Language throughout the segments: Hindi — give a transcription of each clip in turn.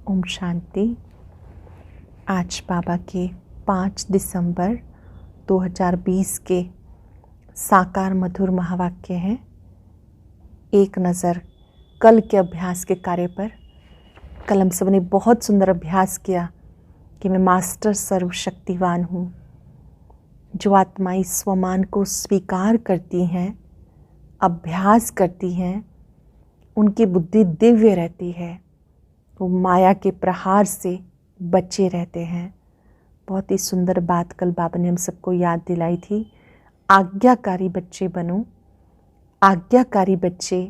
ओम शांति। आज बाबा के 5 दिसंबर 2020 के साकार मधुर महावाक्य हैं। एक नज़र कल के अभ्यास के कार्य पर। कल हम सब ने बहुत सुंदर अभ्यास किया कि मैं मास्टर सर्वशक्तिवान हूँ। जो आत्माएं स्वमान को स्वीकार करती हैं, अभ्यास करती हैं, उनकी बुद्धि दिव्य रहती है। वो माया के प्रहार से बचे रहते हैं। बहुत ही सुंदर बात कल बाबा ने हम सबको याद दिलाई थी। आज्ञाकारी बच्चे बनो। आज्ञाकारी बच्चे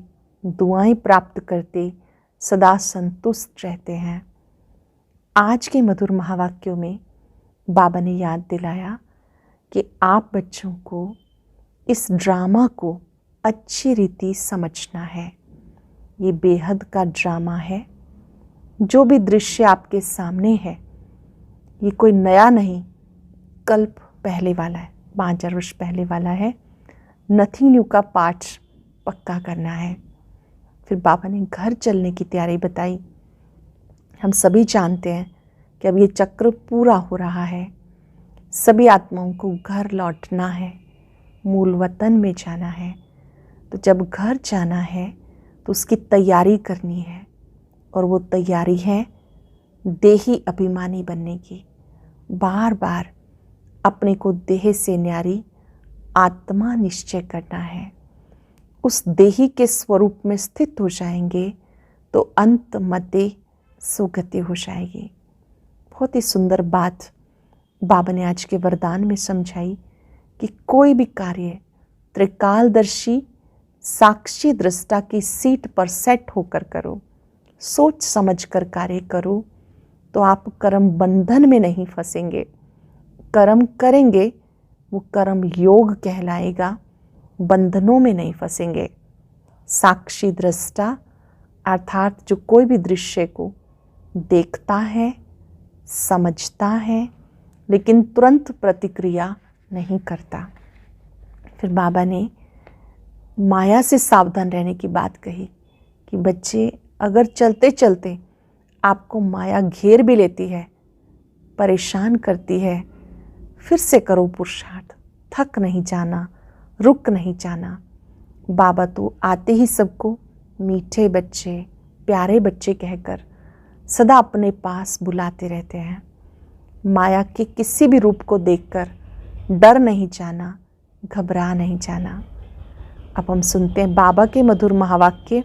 दुआएं प्राप्त करते सदा संतुष्ट रहते हैं। आज के मधुर महावाक्यों में बाबा ने याद दिलाया कि आप बच्चों को इस ड्रामा को अच्छी रीति समझना है। ये बेहद का ड्रामा है। जो भी दृश्य आपके सामने है, ये कोई नया नहीं, कल्प पहले वाला है, 5000 वर्ष पहले वाला है। नथिंग न्यू का पाठ पक्का करना है। फिर बाबा ने घर चलने की तैयारी बताई। हम सभी जानते हैं कि अब ये चक्र पूरा हो रहा है। सभी आत्माओं को घर लौटना है, मूल वतन में जाना है। तो जब घर जाना है तो उसकी तैयारी करनी है, और वो तैयारी है देही अभिमानी बनने की। बार बार अपने को देह से न्यारी आत्मा निश्चय करना है। उस देही के स्वरूप में स्थित हो जाएंगे तो अंत मध्य सुगति हो जाएगी। बहुत ही सुंदर बात बाबा ने आज के वरदान में समझाई कि कोई भी कार्य त्रिकालदर्शी साक्षी दृष्टा की सीट पर सेट होकर करो, सोच समझ कर कार्य करो, तो आप कर्म बंधन में नहीं फंसेंगे। कर्म करेंगे वो कर्म योग कहलाएगा, बंधनों में नहीं फंसेंगे। साक्षी दृष्टा अर्थात जो कोई भी दृश्य को देखता है, समझता है, लेकिन तुरंत प्रतिक्रिया नहीं करता। फिर बाबा ने माया से सावधान रहने की बात कही कि बच्चे, अगर चलते चलते आपको माया घेर भी लेती है, परेशान करती है, फिर से करो पुरुषार्थ। थक नहीं जाना, रुक नहीं जाना। बाबा तो आते ही सबको मीठे बच्चे, प्यारे बच्चे कहकर सदा अपने पास बुलाते रहते हैं। माया के किसी भी रूप को देखकर डर नहीं जाना, घबरा नहीं जाना। अब हम सुनते हैं बाबा के मधुर महावाक्य,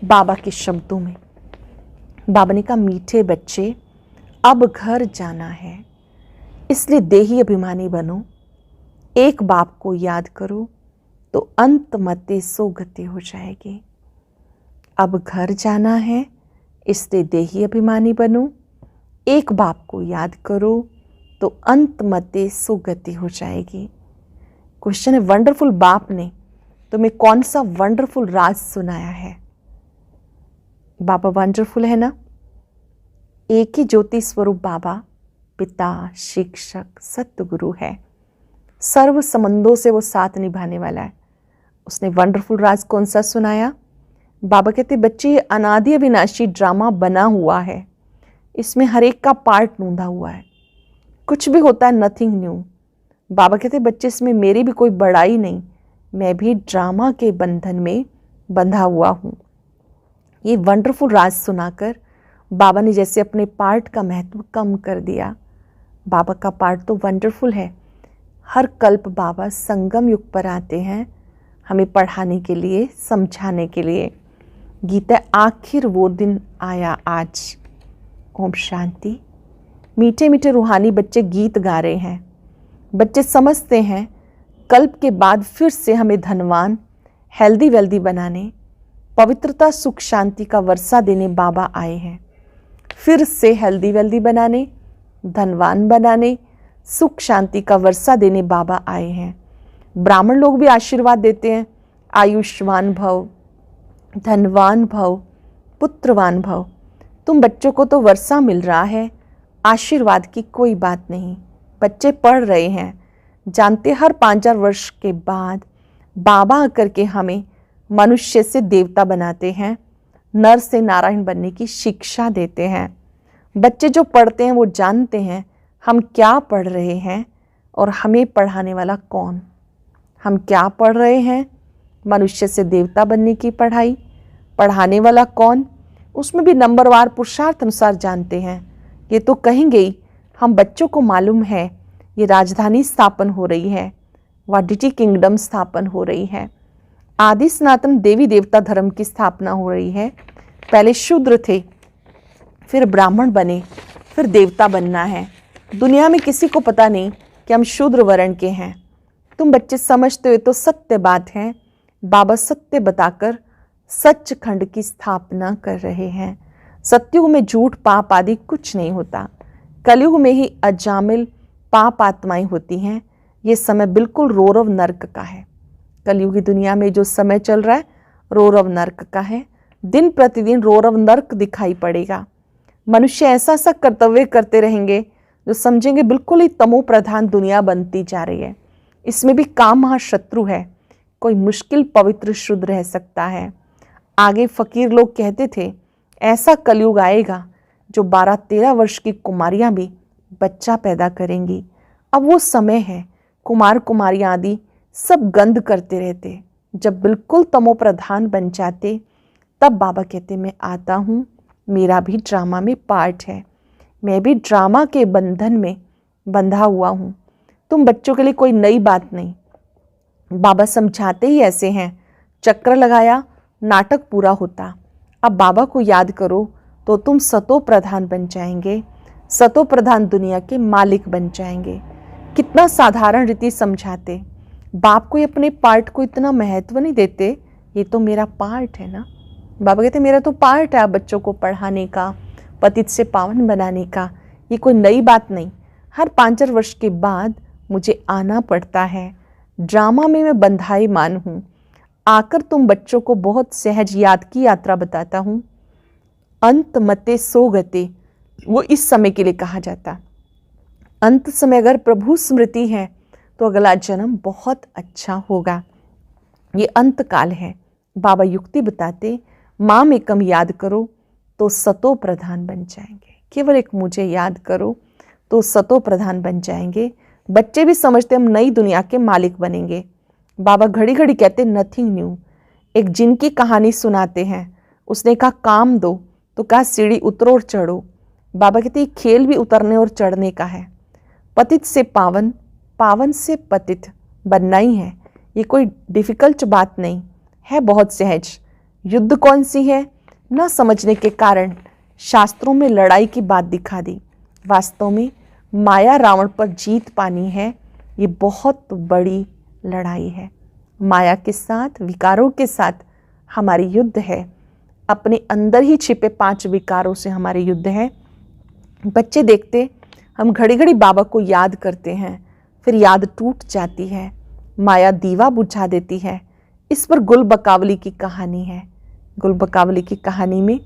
बाबा के शब्दों में। बाबा ने कहा, मीठे बच्चे, अब घर जाना है, इसलिए देही अभिमानी बनो। एक बाप को याद करो तो अंत मध्य सुगति हो जाएगी। अब घर जाना है, इसलिए देही अभिमानी बनो। एक बाप को याद करो तो अंत मध्य सुगति हो जाएगी। क्वेश्चन है, वंडरफुल बाप ने तुम्हें कौन सा वंडरफुल राज सुनाया है? बाबा वंडरफुल है ना। एक ही ज्योति स्वरूप बाबा पिता, शिक्षक, सतगुरु है। सर्व संबंधों से वो साथ निभाने वाला है। उसने वंडरफुल राज कौन सा सुनाया? बाबा कहते, बच्चे, ये अनादि अविनाशी ड्रामा बना हुआ है। इसमें हर एक का पार्ट नूंधा हुआ है। कुछ भी होता है नथिंग न्यू। बाबा कहते, बच्चे, इसमें मेरी भी कोई बड़ाई नहीं, मैं भी ड्रामा के बंधन में बंधा हुआ हूँ। ये वंडरफुल राज सुनाकर बाबा ने जैसे अपने पार्ट का महत्व कम कर दिया। बाबा का पार्ट तो वंडरफुल है। हर कल्प बाबा संगम युग पर आते हैं हमें पढ़ाने के लिए, समझाने के लिए। गीता, आखिर वो दिन आया आज। ओम शांति। मीठे मीठे रूहानी बच्चे गीत गा रहे हैं। बच्चे समझते हैं कल्प के बाद फिर से हमें धनवान, हेल्दी वेल्दी बनाने, पवित्रता, सुख, शांति का वर्षा देने बाबा आए हैं। फिर से हेल्दी वेल्दी बनाने, धनवान बनाने, सुख शांति का वर्षा देने बाबा आए हैं। ब्राह्मण लोग भी आशीर्वाद देते हैं, आयुष्मान भव, धनवान भव, पुत्रवान भव। तुम बच्चों को तो वर्षा मिल रहा है, आशीर्वाद की कोई बात नहीं। बच्चे पढ़ रहे हैं, जानते हर 5000 वर्ष के बाद बाबा आकर के हमें मनुष्य से देवता बनाते हैं, नर से नारायण बनने की शिक्षा देते हैं। बच्चे जो पढ़ते हैं वो जानते हैं हम क्या पढ़ रहे हैं और हमें पढ़ाने वाला कौन। हम क्या पढ़ रहे हैं, मनुष्य से देवता बनने की पढ़ाई, पढ़ाने वाला कौन, उसमें भी नंबरवार पुरुषार्थ अनुसार जानते हैं। ये तो कहेंगे ही, हम बच्चों को मालूम है ये राजधानी स्थापन हो रही है, वाडिटी किंगडम स्थापन हो रही है, आदि सनातन देवी देवता धर्म की स्थापना हो रही है। पहले शूद्र थे, फिर ब्राह्मण बने, फिर देवता बनना है। दुनिया में किसी को पता नहीं कि हम शूद्र वर्ण के हैं। तुम बच्चे समझते हुए तो सत्य बात है, बाबा सत्य बताकर सच्चखंड की स्थापना कर रहे हैं। सत्युग में झूठ पाप आदि कुछ नहीं होता, कलयुग में ही अजामिल पाप आत्माएं होती हैं। ये समय बिल्कुल रौरव नर्क का है। कलयुगी दुनिया में जो समय चल रहा है रौरव नर्क का है। दिन प्रतिदिन रौरव नर्क दिखाई पड़ेगा। मनुष्य ऐसा सा कर्तव्य करते रहेंगे जो समझेंगे बिल्कुल ही तमो प्रधान दुनिया बनती जा रही है। इसमें भी काम महाशत्रु है, कोई मुश्किल पवित्र शुद्ध रह सकता है। आगे फकीर लोग कहते थे ऐसा कलयुग आएगा जो 12-13 वर्ष की कुमारियां भी बच्चा पैदा करेंगी। अब वो समय है, कुमार कुमारियां आदि सब गंध करते रहते, जब बिल्कुल तमो प्रधान बन जाते तब बाबा कहते मैं आता हूँ, मेरा भी ड्रामा में पार्ट है, मैं भी ड्रामा के बंधन में बंधा हुआ हूँ। तुम बच्चों के लिए कोई नई बात नहीं, बाबा समझाते ही ऐसे हैं। चक्र लगाया, नाटक पूरा होता। अब बाबा को याद करो तो तुम सतो प्रधान बन जाएंगे, सतो प्रधान दुनिया के मालिक बन जाएंगे। कितना साधारण रीति समझाते। बाप को अपने पार्ट को इतना महत्व नहीं देते, ये तो मेरा पार्ट है ना। बाबा कहते मेरा तो पार्ट है बच्चों को पढ़ाने का, पतित से पावन बनाने का, ये कोई नई बात नहीं। हर 5 वर्ष के बाद मुझे आना पड़ता है। ड्रामा में मैं बंधाई मान हूँ। आकर तुम बच्चों को बहुत सहज याद की यात्रा बताता हूँ। अंत मते सो गते, वो इस समय के लिए कहा जाता। अंत समय अगर प्रभु स्मृति है तो अगला जन्म बहुत अच्छा होगा। ये अंत काल है। बाबा युक्ति बताते माँ में कम याद करो तो सतो प्रधान बन जाएंगे। केवल एक मुझे याद करो तो सतो प्रधान बन जाएंगे। बच्चे भी समझते हम नई दुनिया के मालिक बनेंगे। बाबा घड़ी घड़ी कहते नथिंग न्यू। एक जिन की कहानी सुनाते हैं, उसने कहा काम दो तो कहा सीढ़ी उतरो और चढ़ो। बाबा कहते खेल भी उतरने और चढ़ने का है। पतित से पावन, पावन से पतित बनना ही है। ये कोई डिफिकल्ट बात नहीं है, बहुत सहज। युद्ध कौन सी है न समझने के कारण शास्त्रों में लड़ाई की बात दिखा दी। वास्तव में माया रावण पर जीत पानी है, ये बहुत बड़ी लड़ाई है। माया के साथ, विकारों के साथ हमारी युद्ध है। अपने अंदर ही छिपे 5 विकारों से हमारी युद्ध है। बच्चे देखते हम घड़ी घड़ी बाबा को याद करते हैं, फिर याद टूट जाती है, माया दीवा बुझा देती है। इस पर गुल बकावली की कहानी है। गुल बकावली की कहानी में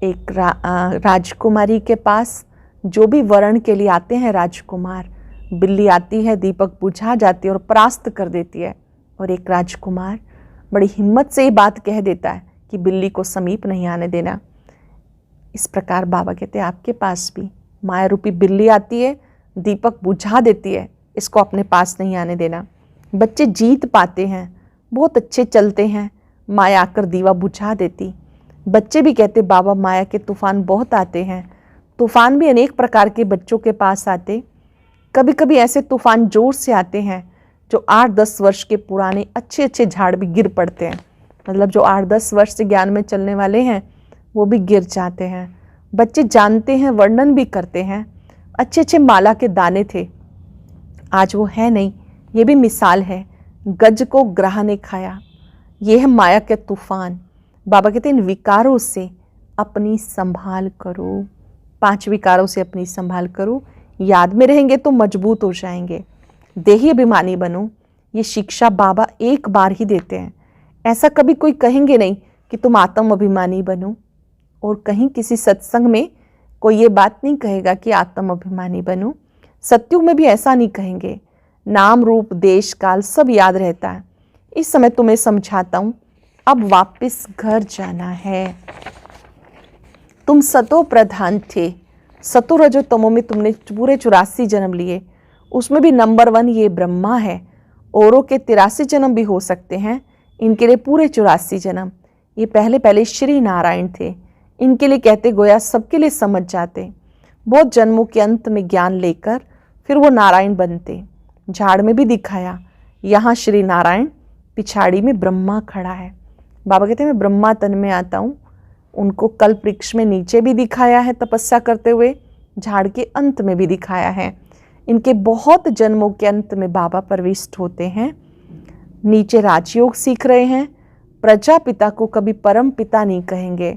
एक राजकुमारी के पास जो भी वर्ण के लिए आते हैं राजकुमार, बिल्ली आती है, दीपक बुझा जाती है और परास्त कर देती है। और एक राजकुमार बड़ी हिम्मत से ये बात कह देता है कि बिल्ली को समीप नहीं आने देना। इस प्रकार बाबा कहते हैं आपके पास भी माया रूपी बिल्ली आती है, दीपक बुझा देती है, इसको अपने पास नहीं आने देना। बच्चे जीत पाते हैं, बहुत अच्छे चलते हैं, माया आकर दीवा बुझा देती। बच्चे भी कहते बाबा माया के तूफान बहुत आते हैं। तूफान भी अनेक प्रकार के बच्चों के पास आते। कभी कभी ऐसे तूफान जोर से आते हैं जो 8-10 वर्ष के पुराने अच्छे अच्छे झाड़ भी गिर पड़ते हैं। मतलब जो 8-10 वर्ष से ज्ञान में चलने वाले हैं वो भी गिर जाते हैं। बच्चे जानते हैं, वर्णन भी करते हैं। अच्छे अच्छे माला के दाने थे, आज वो है नहीं। ये भी मिसाल है। गज को ग्रह ने खाया, ये है माया के तूफान। बाबा कहते हैं इन विकारों से अपनी संभाल करो। 5 विकारों से अपनी संभाल करो। याद में रहेंगे तो मजबूत हो जाएंगे। देही अभिमानी बनो, ये शिक्षा बाबा एक बार ही देते हैं। ऐसा कभी कोई कहेंगे नहीं कि तुम आत्म अभिमानी बनो। और कहीं किसी सत्संग में कोई ये बात नहीं कहेगा कि आत्म अभिमानी बनो। सत्युग में भी ऐसा नहीं कहेंगे। नाम रूप देश काल सब याद रहता है। इस समय तुम्हें समझाता हूँ, अब वापस घर जाना है। तुम सतो प्रधान थे, सतो रजो तमो में तुमने पूरे 84 जन्म लिए, उसमें भी नंबर 1 ये ब्रह्मा है। औरों के 83 जन्म भी हो सकते हैं, इनके लिए पूरे 84 जन्म। ये पहले पहले श्री नारायण थे, इनके लिए कहते गोया सबके लिए समझ जाते। बहुत जन्मों के अंत में ज्ञान लेकर फिर वो नारायण बनते। झाड़ में भी दिखाया, यहाँ श्री नारायण, पिछाड़ी में ब्रह्मा खड़ा है। बाबा कहते हैं मैं ब्रह्मा तन में आता हूँ। उनको कल्प वृक्ष में नीचे भी दिखाया है तपस्या करते हुए, झाड़ के अंत में भी दिखाया है। इनके बहुत जन्मों के अंत में बाबा प्रविष्ट होते हैं। नीचे राजयोग सीख रहे हैं। प्रजापिता को कभी परम पिता नहीं कहेंगे,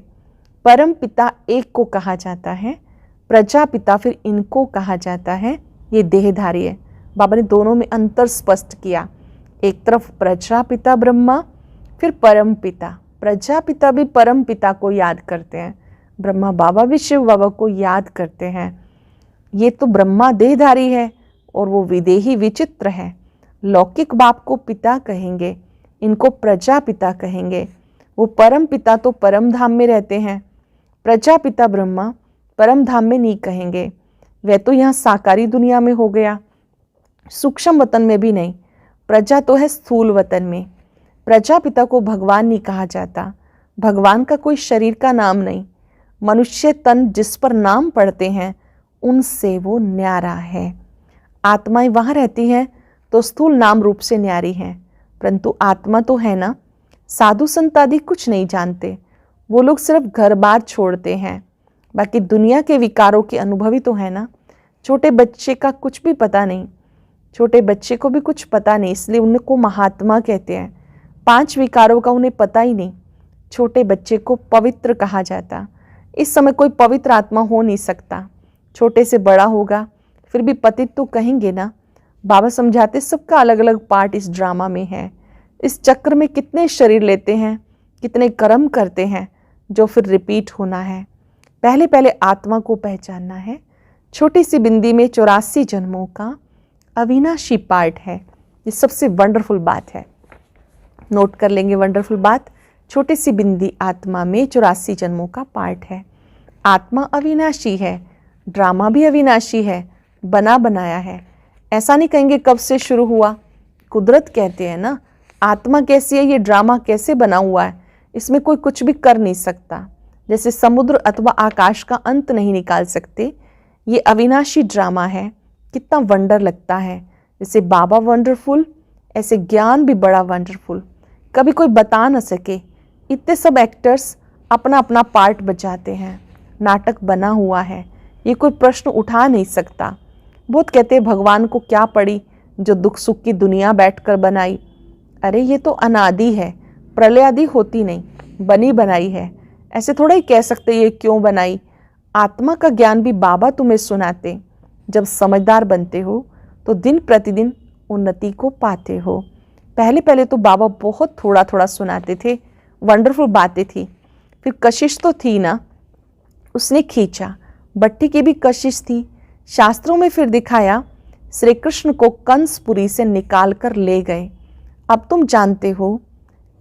परम पिता एक को कहा जाता है, प्रजापिता फिर इनको कहा जाता है। ये देहधारी है। बाबा ने दोनों में अंतर स्पष्ट किया। एक तरफ प्रजापिता ब्रह्मा, फिर परम पिता। प्रजापिता भी परम पिता को याद करते हैं, ब्रह्मा बाबा भी शिव बाबा को याद करते हैं। ये तो ब्रह्मा देहधारी है और वो विदेही विचित्र है। लौकिक बाप को पिता कहेंगे, इनको प्रजापिता कहेंगे। वो परम पिता तो परम धाम में रहते हैं, प्रजापिता ब्रह्मा परम धाम में नहीं कहेंगे। वह तो यहाँ साकारी दुनिया में हो गया, सूक्ष्म वतन में भी नहीं। प्रजा तो है स्थूल वतन में। प्रजापिता को भगवान नहीं कहा जाता, भगवान का कोई शरीर का नाम नहीं। मनुष्य तन जिस पर नाम पढ़ते हैं उनसे वो न्यारा है। आत्माएं वहाँ रहती हैं तो स्थूल नाम रूप से न्यारी हैं, परंतु आत्मा तो है ना। साधु संत आदि कुछ नहीं जानते, वो लोग सिर्फ घर बार छोड़ते हैं, बाकी दुनिया के विकारों के अनुभवी तो है ना। छोटे बच्चे का कुछ भी पता नहीं, छोटे बच्चे को भी कुछ पता नहीं, इसलिए उनको महात्मा कहते हैं। 5 विकारों का उन्हें पता ही नहीं। छोटे बच्चे को पवित्र कहा जाता। इस समय कोई पवित्र आत्मा हो नहीं सकता, छोटे से बड़ा होगा फिर भी पतित तो कहेंगे ना। बाबा समझाते सबका अलग अलग पार्ट इस ड्रामा में है। इस चक्र में कितने शरीर लेते हैं, कितने कर्म करते हैं जो फिर रिपीट होना है। पहले पहले आत्मा को पहचानना है। छोटी सी बिंदी में 84 जन्मों का अविनाशी पार्ट है। ये सबसे वंडरफुल बात है, नोट कर लेंगे वंडरफुल बात। छोटी सी बिंदी आत्मा में 84 जन्मों का पार्ट है। आत्मा अविनाशी है, ड्रामा भी अविनाशी है, बना बनाया है। ऐसा नहीं कहेंगे कब से शुरू हुआ, कुदरत कहते हैं ना। आत्मा कैसी है, ये ड्रामा कैसे बना हुआ है, इसमें कोई कुछ भी कर नहीं सकता। जैसे समुद्र अथवा आकाश का अंत नहीं निकाल सकते, ये अविनाशी ड्रामा है। कितना वंडर लगता है। जैसे बाबा वंडरफुल, ऐसे ज्ञान भी बड़ा वंडरफुल। कभी कोई बता न सके, इतने सब एक्टर्स अपना अपना पार्ट बजाते हैं। नाटक बना हुआ है, ये कोई प्रश्न उठा नहीं सकता। बहुत कहते हैं भगवान को क्या पड़ी जो दुख सुख की दुनिया बैठकर बनाई। अरे ये तो अनादि है, प्रलय आदि होती नहीं, बनी बनाई है। ऐसे थोड़ा ही कह सकते ये क्यों बनाई। आत्मा का ज्ञान भी बाबा तुम्हें सुनाते। जब समझदार बनते हो तो दिन प्रतिदिन उन्नति को पाते हो। पहले पहले तो बाबा बहुत थोड़ा थोड़ा सुनाते थे, वंडरफुल बातें थी। फिर कशिश तो थी ना, उसने खींचा। भट्टी की भी कशिश थी। शास्त्रों में फिर दिखाया, श्री कृष्ण को कंसपुरी से निकाल कर ले गए। अब तुम जानते हो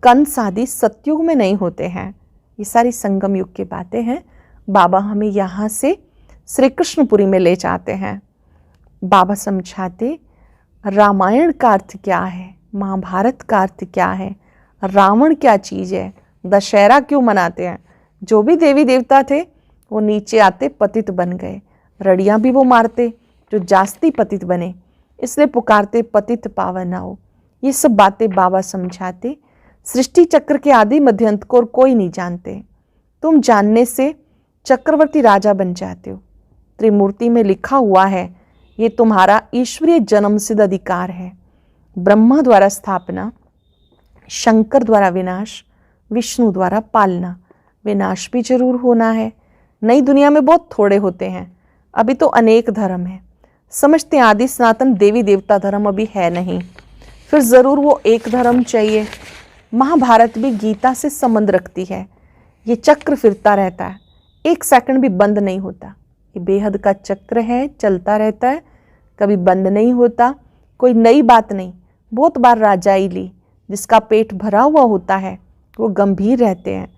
कंस आदि सतयुग में नहीं होते हैं, ये सारी संगम युग की बातें हैं। बाबा हमें यहाँ से श्री कृष्णपुरी में ले जाते हैं। बाबा समझाते रामायण का अर्थ क्या है, महाभारत का अर्थ क्या है, रावण क्या चीज़ है, दशहरा क्यों मनाते हैं। जो भी देवी देवता थे वो नीचे आते पतित बन गए, रड़ियाँ भी वो मारते जो जास्ती पतित बने, इसलिए पुकारते पतित पावन आओ। ये सब बातें बाबा समझाते। सृष्टि चक्र के आदि मध्यंत को और कोई नहीं जानते। तुम जानने से चक्रवर्ती राजा बन जाते हो। त्रिमूर्ति में लिखा हुआ है, ये तुम्हारा ईश्वरीय जन्मसिद्ध अधिकार है। ब्रह्मा द्वारा स्थापना, शंकर द्वारा विनाश, विष्णु द्वारा पालना। विनाश भी जरूर होना है। नई दुनिया में बहुत थोड़े होते हैं, अभी तो अनेक धर्म हैं। समझते हैं आदि सनातन देवी देवता धर्म अभी है नहीं, फिर ज़रूर वो एक धर्म चाहिए। महाभारत भी गीता से संबंध रखती है। ये चक्र फिरता रहता है, एक सेकंड भी बंद नहीं होता। ये बेहद का चक्र है, चलता रहता है, कभी बंद नहीं होता। कोई नई बात नहीं। बहुत बार राजाई ली, जिसका पेट भरा हुआ होता है वो गंभीर रहते हैं।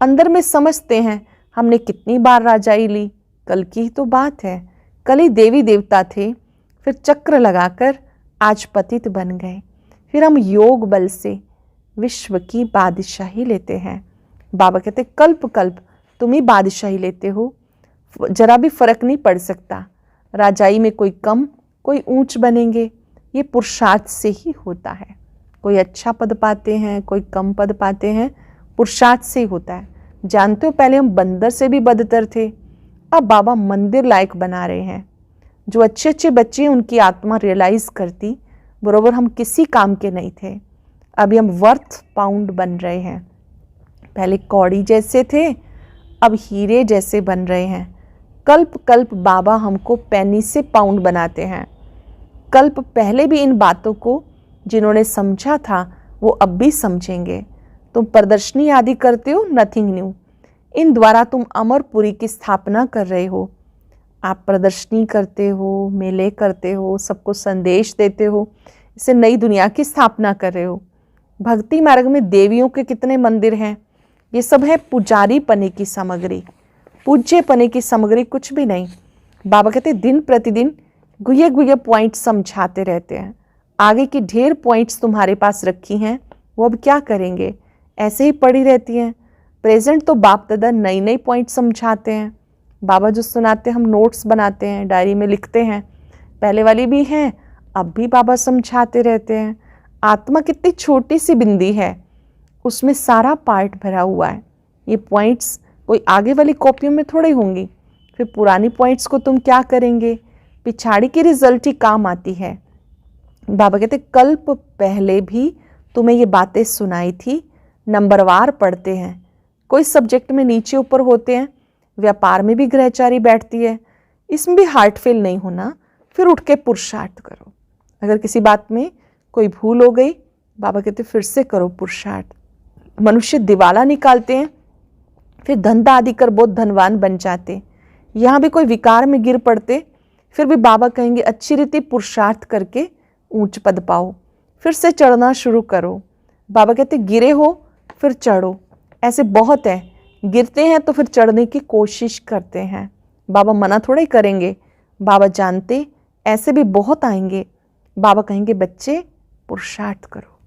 अंदर में समझते हैं हमने कितनी बार राजाई ली, कल की ही तो बात है, कल ही देवी देवता थे, फिर चक्र लगाकर आज पतित बन गए, फिर हम योग बल से विश्व की बादशाही लेते हैं। बाबा कहते कल्प कल्प तुम ही बादशाही लेते हो, जरा भी फर्क नहीं पड़ सकता। राजाई में कोई कम कोई ऊंच बनेंगे, ये पुरुषार्थ से ही होता है। कोई अच्छा पद पाते हैं, कोई कम पद पाते हैं, पुरुषार्थ से ही होता है। जानते हो पहले हम बंदर से भी बदतर थे, अब बाबा मंदिर लायक बना रहे हैं। जो अच्छे अच्छे बच्चे हैं उनकी आत्मा रियलाइज करती बरोबर हम किसी काम के नहीं थे, अभी हम वर्थ पाउंड बन रहे हैं। पहले कौड़ी जैसे थे, अब हीरे जैसे बन रहे हैं। कल्प कल्प बाबा हमको पैनी से पाउंड बनाते हैं। कल्प पहले भी इन बातों को जिन्होंने समझा था वो अब भी समझेंगे। तुम प्रदर्शनी आदि करते हो, नथिंग न्यू। इन द्वारा तुम अमरपुरी की स्थापना कर रहे हो। आप प्रदर्शनी करते हो, मेले करते हो, सबको संदेश देते हो, इससे नई दुनिया की स्थापना कर रहे हो। भक्ति मार्ग में देवियों के कितने मंदिर हैं, ये सब है पुजारी पने की सामग्री, पूज्य पने की सामग्री कुछ भी नहीं। बाबा कहते दिन प्रतिदिन गुये गुये पॉइंट समझाते रहते हैं। आगे की ढेर पॉइंट्स तुम्हारे पास रखी हैं, वो अब क्या करेंगे, ऐसे ही पड़ी रहती हैं। प्रेजेंट तो बाप दादा नई नई पॉइंट समझाते हैं। बाबा जो सुनाते हम नोट्स बनाते हैं, डायरी में लिखते हैं, पहले वाली भी हैं, अब भी बाबा समझाते रहते हैं। आत्मा कितनी छोटी सी बिंदी है, उसमें सारा पार्ट भरा हुआ है। ये पॉइंट्स कोई आगे वाली कॉपियों में थोड़े होंगी, फिर पुरानी पॉइंट्स को तुम क्या करेंगे, पिछाड़ी की रिजल्ट ही काम आती है। बाबा कहते कल्प पहले भी तुम्हें ये बातें सुनाई थी। नंबरवार पढ़ते हैं, कोई सब्जेक्ट में नीचे ऊपर होते हैं, व्यापार में भी ग्रहचारी बैठती है, इसमें भी हार्ट फेल नहीं होना, फिर उठ के पुरुषार्थ करो। अगर किसी बात में कोई भूल हो गई, बाबा कहते फिर से करो पुरुषार्थ। मनुष्य दिवाला निकालते हैं, फिर धंधा आदि कर बहुत धनवान बन जाते। यहाँ भी कोई विकार में गिर पड़ते, फिर भी बाबा कहेंगे अच्छी रीति पुरुषार्थ करके ऊंच पद पाओ, फिर से चढ़ना शुरू करो। बाबा कहते गिरे हो फिर चढ़ो। ऐसे बहुत है, गिरते हैं तो फिर चढ़ने की कोशिश करते हैं। बाबा मना थोड़े करेंगे, बाबा जानते ऐसे भी बहुत आएंगे। बाबा कहेंगे बच्चे पुरुषार्थ करो,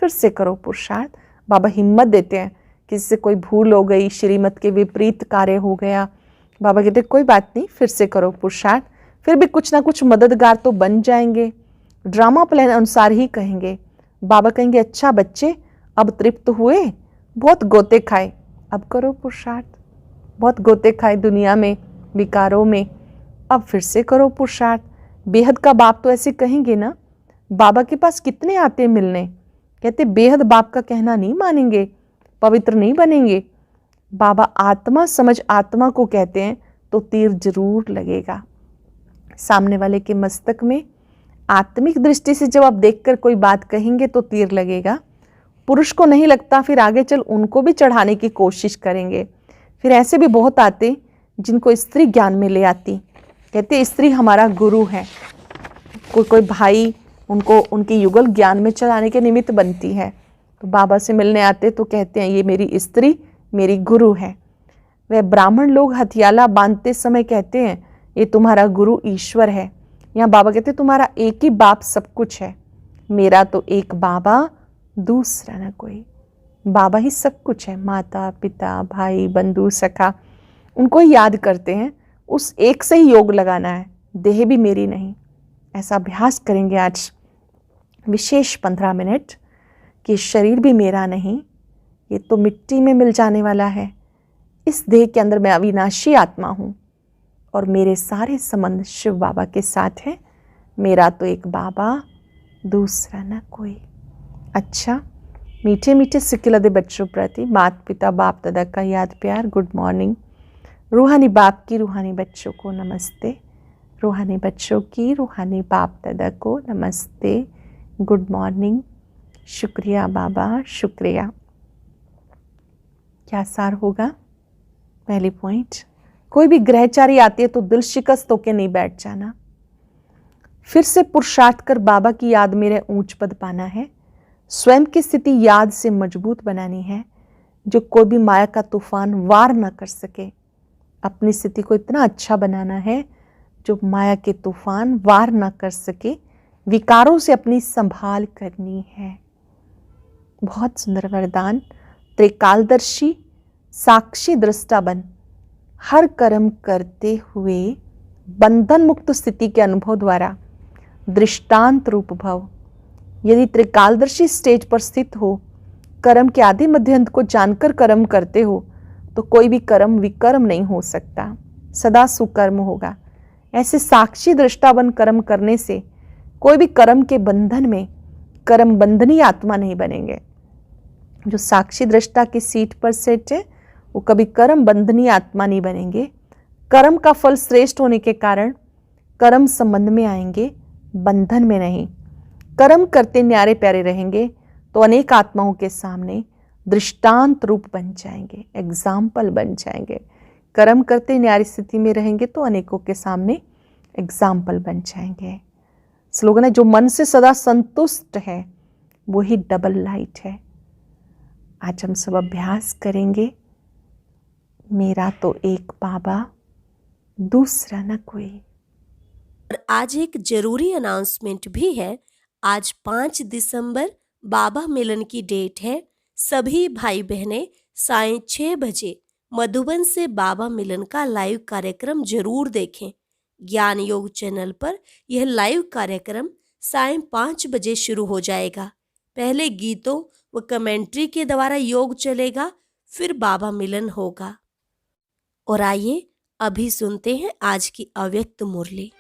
फिर से करो पुरुषार्थ। बाबा हिम्मत देते हैं, किसी से कोई भूल हो गई, श्रीमत के विपरीत कार्य हो गया, बाबा कहते कोई बात नहीं, फिर से करो पुरुषार्थ। फिर भी कुछ ना कुछ मददगार तो बन जाएंगे, ड्रामा प्लान अनुसार ही कहेंगे। बाबा कहेंगे अच्छा बच्चे अब तृप्त हुए, बहुत गोते खाए, अब करो पुरुषार्थ। बहुत गोते खाए दुनिया में, विकारों में, अब फिर से करो पुरुषार्थ। बेहद का बाप तो ऐसे कहेंगे ना, बाबा के पास कितने आते मिलने, कहते बेहद बाप का कहना नहीं मानेंगे, पवित्र नहीं बनेंगे। बाबा आत्मा समझ आत्मा को कहते हैं तो तीर जरूर लगेगा सामने वाले के मस्तक में। आत्मिक दृष्टि से जब आप देखकर कोई बात कहेंगे तो तीर लगेगा। पुरुष को नहीं लगता, फिर आगे चल उनको भी चढ़ाने की कोशिश करेंगे। फिर ऐसे भी बहुत आते जिनको स्त्री ज्ञान में ले आती, कहते स्त्री हमारा गुरु है। कोई कोई भाई उनको उनकी युगल ज्ञान में चलाने के निमित्त बनती है, तो बाबा से मिलने आते तो कहते हैं ये मेरी स्त्री मेरी गुरु है। वह ब्राह्मण लोग हथियाला बांधते समय कहते हैं ये तुम्हारा गुरु ईश्वर है। यहाँ बाबा कहते तुम्हारा एक ही बाप सब कुछ है, मेरा तो एक बाबा दूसरा ना कोई। बाबा ही सब कुछ है, माता पिता भाई बंधु सखा उनको ही याद करते हैं। उस एक से ही योग लगाना है, देह भी मेरी नहीं। ऐसा अभ्यास करेंगे आज विशेष 15 मिनट कि शरीर भी मेरा नहीं, ये तो मिट्टी में मिल जाने वाला है। इस देह के अंदर मैं अविनाशी आत्मा हूँ और मेरे सारे संबंध शिव बाबा के साथ हैं। मेरा तो एक बाबा दूसरा ना कोई। अच्छा, मीठे मीठे सिक्किलदे बच्चों प्रति माता पिता बाप दादा का याद प्यार, गुड मॉर्निंग। रूहानी बाप की रूहानी बच्चों को नमस्ते, रूहानी बच्चों की रूहानी बाप दादा को नमस्ते, गुड मॉर्निंग। शुक्रिया बाबा, शुक्रिया। क्या सार होगा? पहली पॉइंट, कोई भी ग्रहचारी आती है तो दिल शिकस्त होकर नहीं बैठ जाना। फिर से पुरुषार्थ कर बाबा की याद में ऊंच पद पाना है। स्वयं की स्थिति याद से मजबूत बनानी है, जो कोई भी माया का तूफान वार न कर सके। अपनी स्थिति को इतना अच्छा बनाना है जो माया के तूफान वार ना कर सके, विकारों से अपनी संभाल करनी है। बहुत सुंदर वरदान। त्रिकालदर्शी साक्षी दृष्टा बन, हर कर्म करते हुए बंधन मुक्त स्थिति के अनुभव द्वारा दृष्टांत रूप भव। यदि त्रिकालदर्शी स्टेज पर स्थित हो, कर्म के आदि मध्य अंत को जानकर कर्म करते हो, तो कोई भी कर्म विकर्म नहीं हो सकता, सदा सुकर्म होगा। ऐसे साक्षी दृष्टा बन कर्म करने से कोई भी कर्म के बंधन में कर्म बंधनी आत्मा नहीं बनेंगे। जो साक्षी दृष्टा की सीट पर सेट है वो कभी कर्म बंधनी आत्मा नहीं बनेंगे। कर्म का फल श्रेष्ठ होने के कारण कर्म संबंध में आएंगे, बंधन में नहीं। कर्म करते न्यारे प्यारे रहेंगे तो अनेक आत्माओं के सामने दृष्टांत रूप बन जाएंगे, एग्जाम्पल बन जाएंगे। कर्म करते न्यारी स्थिति में रहेंगे तो अनेकों के सामने एग्जाम्पल बन जाएंगे। स्लोगन है, जो मन से सदा संतुष्ट है वो ही डबल लाइट है। आज हम सब अभ्यास करेंगे, मेरा तो एक बाबा, दूसरा न कोई। और आज एक जरूरी अनाउंसमेंट भी है। आज 5 दिसंबर बाबा मिलन की डेट है। सभी भाई बहनें सायं 6 बजे मधुबन से बाबा मिलन का लाइव कार्यक्रम जरूर देखें। ज्ञान योग चैनल पर यह लाइव कार्यक्रम सायं 5 बजे शुरू हो जाएगा। पहले गीतों व कमेंट्री के द्वारा योग चलेगा, फिर बाबा मिलन होगा। और आइए अभी सुनते हैं आज की अव्यक्त मुरली।